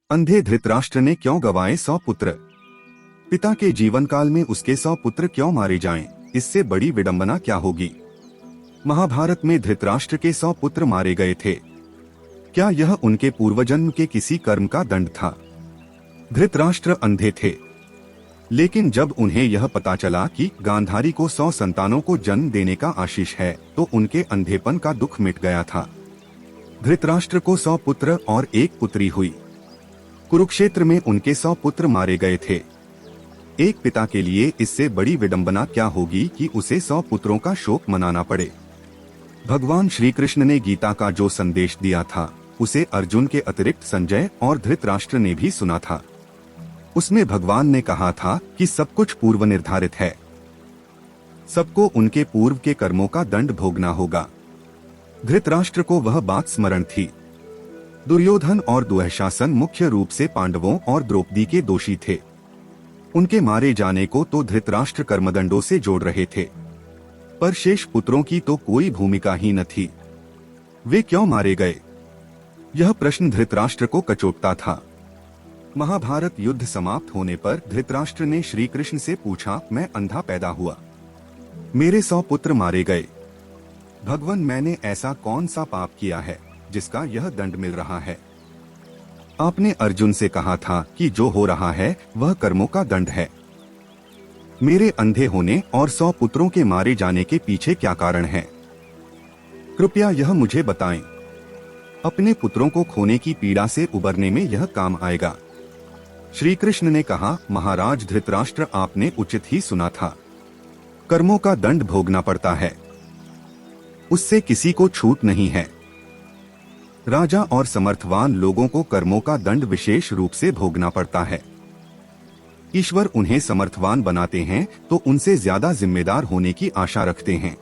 अंधे धृतराष्ट्र ने क्यों गंवाए 100 पुत्र? पिता के जीवन काल में उसके 100 पुत्र क्यों मारे जाएं? इससे बड़ी विडंबना क्या होगी? महाभारत में धृतराष्ट्र के 100 पुत्र मारे गए थे। क्या यह उनके पूर्वजन्म के किसी कर्म का दंड था? धृतराष्ट्र अंधे थे, लेकिन जब उन्हें यह पता चला कि गांधारी को 100 संतानों को जन्म देने का आशीष है, तो उनके अंधेपन का दुख मिट गया था। धृतराष्ट्र को 100 पुत्र और एक पुत्री हुई। कुरुक्षेत्र में उनके 100 पुत्र मारे गए थे। एक पिता के लिए इससे बड़ी विडंबना क्या होगी कि उसे 100 पुत्रों का शोक मनाना पड़े। भगवान श्री कृष्ण ने गीता का जो संदेश दिया था, उसे अर्जुन के अतिरिक्त संजय और धृतराष्ट्र ने भी सुना था। उसमें भगवान ने कहा था कि सब कुछ पूर्व निर्धारित है, सबको उनके पूर्व के कर्मों का दंड भोगना होगा। धृतराष्ट्र को वह बात स्मरण थी। दुर्योधन और दुःशासन मुख्य रूप से पांडवों और द्रौपदी के दोषी थे। उनके मारे जाने को तो धृतराष्ट्र कर्मदंडों से जोड़ रहे थे, पर शेष पुत्रों की तो कोई भूमिका ही न थी। वे क्यों मारे गए? यह प्रश्न धृतराष्ट्र को कचोटता था। महाभारत युद्ध समाप्त होने पर धृतराष्ट्र ने श्री कृष्ण से पूछा, मैं अंधा पैदा हुआ, मेरे 100 पुत्र मारे गए। भगवान, मैंने ऐसा कौन सा पाप किया है जिसका यह दंड मिल रहा है? आपने अर्जुन से कहा था कि जो हो रहा है वह कर्मों का दंड है। मेरे अंधे होने और 100 पुत्रों के मारे जाने के पीछे क्या कारण है? कृपया यह मुझे बताएं। अपने पुत्रों को खोने की पीड़ा से उबरने में यह काम आएगा। श्री कृष्ण ने कहा, महाराज धृतराष्ट्र, आपने उचित ही सुना था। कर्मों का दंड भोगना पड़ता है, उससे किसी को छूट नहीं है। राजा और समर्थवान लोगों को कर्मों का दंड विशेष रूप से भोगना पड़ता है। ईश्वर उन्हें समर्थवान बनाते हैं तो उनसे ज्यादा जिम्मेदार होने की आशा रखते हैं।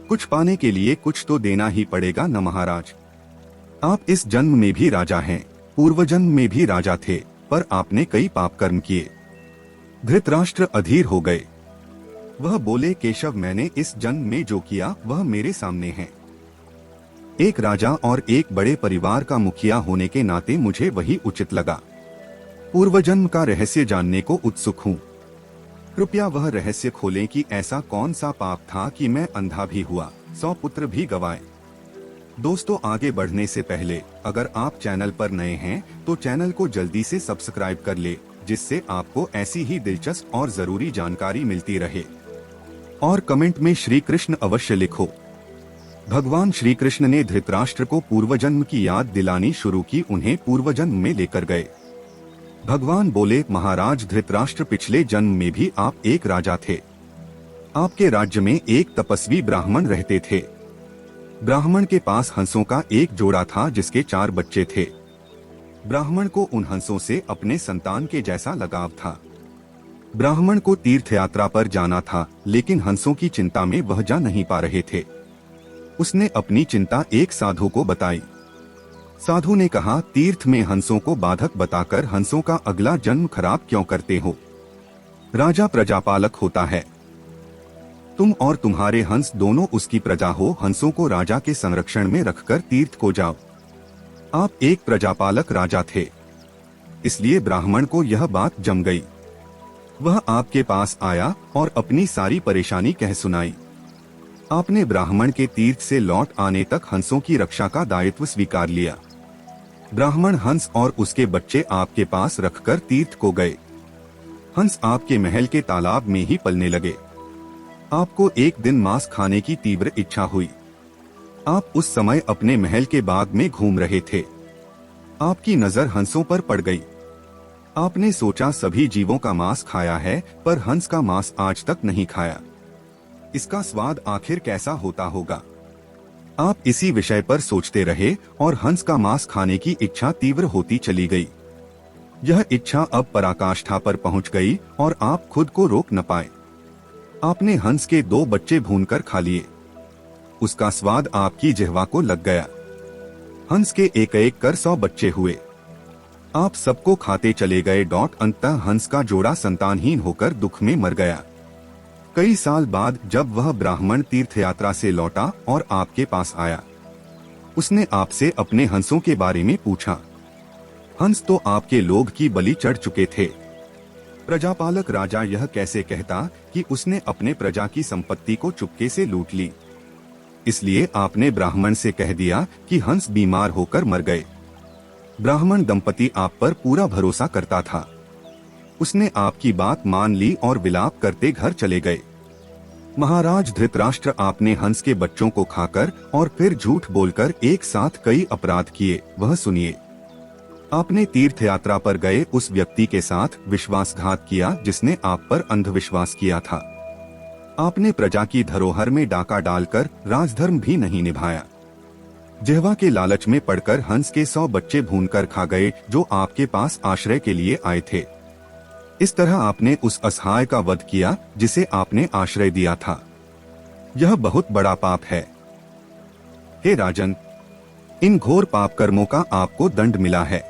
कुछ पाने के लिए कुछ तो देना ही पड़ेगा न महाराज। आप इस जन्म में भी राजा हैं, पूर्व जन्म में भी राजा थे, पर आपने कई पाप कर्म किए। धृतराष्ट्र अधीर हो गए। वह बोले, केशव, मैंने इस जन्म में जो किया वह मेरे सामने है। एक राजा और एक बड़े परिवार का मुखिया होने के नाते मुझे वही उचित लगा। पूर्व जन्म का रहस्य जानने को उत्सुक हूँ। कृपया वह रहस्य खोलें कि ऐसा कौन सा पाप था कि मैं अंधा भी हुआ, 100 पुत्र भी गंवाए। दोस्तों, आगे बढ़ने से पहले अगर आप चैनल पर नए हैं तो चैनल को जल्दी से सब्सक्राइब कर ले, जिससे आपको ऐसी ही दिलचस्प और जरूरी जानकारी मिलती रहे। और कमेंट में श्री कृष्ण अवश्य लिखो। भगवान श्री कृष्ण ने धृतराष्ट्र को पूर्वजन्म की याद दिलानी शुरू की, उन्हें पूर्वजन्म में लेकर गए। भगवान बोले, महाराज धृतराष्ट्र, पिछले जन्म में भी आप एक राजा थे। आपके राज्य में एक तपस्वी ब्राह्मण रहते थे। ब्राह्मण के पास हंसों का एक जोड़ा था जिसके 4 बच्चे थे। ब्राह्मण को उन हंसों से अपने संतान के जैसा लगाव था। ब्राह्मण को तीर्थ यात्रा पर जाना था, लेकिन हंसों की चिंता में वह जा नहीं पा रहे थे। उसने अपनी चिंता एक साधु को बताई। साधु ने कहा, तीर्थ में हंसों को बाधक बताकर हंसों का अगला जन्म खराब क्यों करते हो? राजा प्रजापालक होता है, तुम और तुम्हारे हंस दोनों उसकी प्रजा हो। हंसों को राजा के संरक्षण में रखकर तीर्थ को जाओ। आप एक प्रजापालक राजा थे, इसलिए ब्राह्मण को यह बात जम गई। वह आपके पास आया और अपनी सारी परेशानी कह सुनाई। आपने ब्राह्मण के तीर्थ से लौट आने तक हंसों की रक्षा का दायित्व स्वीकार लिया। ब्राह्मण हंस और उसके बच्चे आपके पास रखकर तीर्थ को गए। हंस आपके महल के तालाब में ही पलने लगे। आपको एक दिन मांस खाने की तीव्र इच्छा हुई। आप उस समय अपने महल के बाग में घूम रहे थे। आपकी नजर हंसों पर पड़ गई। आपने सोचा, सभी जीवों का मांस खाया है, पर हंस का मांस आज तक नहीं खाया। इसका स्वाद आखिर कैसा होता होगा? आप इसी विषय पर सोचते रहे और हंस का मांस खाने की इच्छा तीव्र होती चली गई। यह इच्छा अब पराकाष्ठा पर पहुंच गई और आप खुद को रोक न पाए। आपने हंस के 2 बच्चे भूनकर खा लिए। उसका स्वाद आपकी जिह्वा को लग गया। हंस के एक-एक कर 100 बच्चे हुए। आप सबको खाते चले गए। अंततः हंस का जोड़ा संतानहीन होकर दुख में मर गया। कई साल बाद जब वह ब्राह्मण तीर्थ यात्रा से लौटा और आपके पास आया, उसने आपसे अपने हंसों के बारे में पूछा। हंस तो आपके लोभ की बलि चढ़ चुके थे। प्रजापालक राजा यह कैसे कहता कि उसने अपने प्रजा की संपत्ति को चुपके से लूट ली। इसलिए आपने ब्राह्मण से कह दिया कि हंस बीमार होकर मर गए। ब्राह्मण दंपति आप पर पूरा भरोसा करता था। उसने आपकी बात मान ली और विलाप करते घर चले गए। महाराज धृतराष्ट्र, आपने हंस के बच्चों को खाकर और फिर झूठ बोलकर एक साथ कई अपराध किए, वह सुनिए। आपने तीर्थ यात्रा पर गए उस व्यक्ति के साथ विश्वासघात किया जिसने आप पर अंधविश्वास किया था। आपने प्रजा की धरोहर में डाका डालकर राजधर्म भी नहीं निभाया। जिह्वा के लालच में पड़कर हंस के 100 बच्चे भूनकर खा गए जो आपके पास आश्रय के लिए आए थे। इस तरह आपने उस असहाय का वध किया जिसे आपने आश्रय दिया था। यह बहुत बड़ा पाप है। हे राजन, इन घोर पाप कर्मों का आपको दंड मिला है।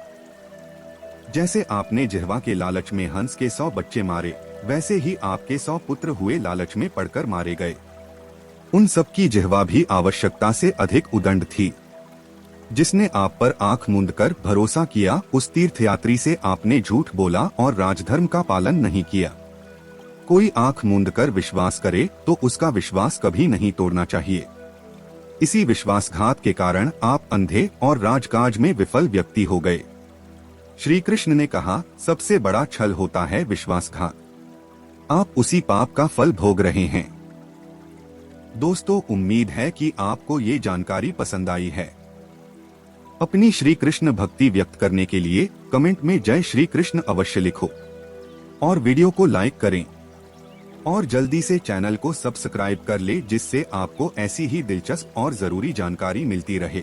जैसे आपने जिह्वा के लालच में हंस के 100 बच्चे मारे, वैसे ही आपके 100 पुत्र हुए लालच में पड़कर मारे गए। उन सब की जिह्वा भी आवश्यकता से अधिक उदंड थी। जिसने आप पर आंख मूंदकर भरोसा किया, उस तीर्थयात्री से आपने झूठ बोला और राजधर्म का पालन नहीं किया। कोई आंख मूंदकर विश्वास करे तो उसका विश्वास कभी नहीं तोड़ना चाहिए। इसी विश्वासघात के कारण आप अंधे और राजकाज में विफल व्यक्ति हो गए। श्री कृष्ण ने कहा, सबसे बड़ा छल होता है विश्वासघात। आप उसी पाप का फल भोग रहे हैं। दोस्तों, उम्मीद है कि आपको ये जानकारी पसंद आई है। अपनी श्री कृष्ण भक्ति व्यक्त करने के लिए कमेंट में जय श्री कृष्ण अवश्य लिखो और वीडियो को लाइक करें और जल्दी से चैनल को सब्सक्राइब कर ले, जिससे आपको ऐसी ही दिलचस्प और जरूरी जानकारी मिलती रहे।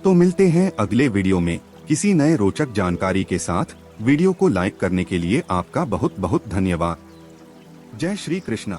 तो मिलते हैं अगले वीडियो में किसी नए रोचक जानकारी के साथ। वीडियो को लाइक करने के लिए आपका बहुत बहुत धन्यवाद। जय श्री कृष्ण।